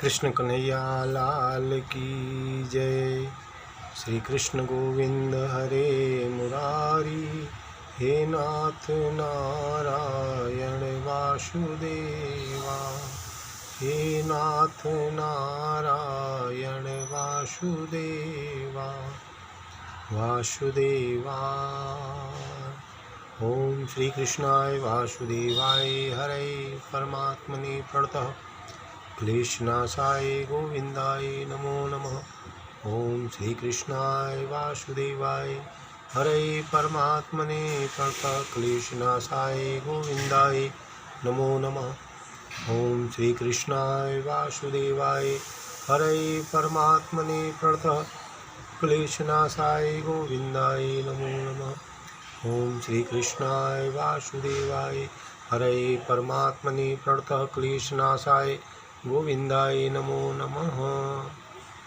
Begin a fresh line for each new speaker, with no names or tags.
कृष्ण कन्हैया लाल की जय। श्री कृष्ण गोविंद हरे मुरारी, हे नाथ नारायण वासुदेवा, हे नाथ नारायण वासुदेवा वासुदेवा। ओम श्री कृष्णाय वासुदेवाय हरे परमात्मने प्रणतः क्लेशनाशाय गोविंदाय नमो नमः। ओम श्री कृष्णाय वासुदेवाय हरे परमात्मने प्रणतः क्लेशनाशाय गोविंदाय नमो नमः। ओम श्री कृष्णाय वासुदेवाय हरे परमात्मने प्रणतः क्लेशनाशाय गोविंदाय नमो नमः। ओम श्री कृष्णाय वासुदेवाय हरे परमात्मने प्रणतः क्लेशनाशाय गोविंदाय नमो नमः।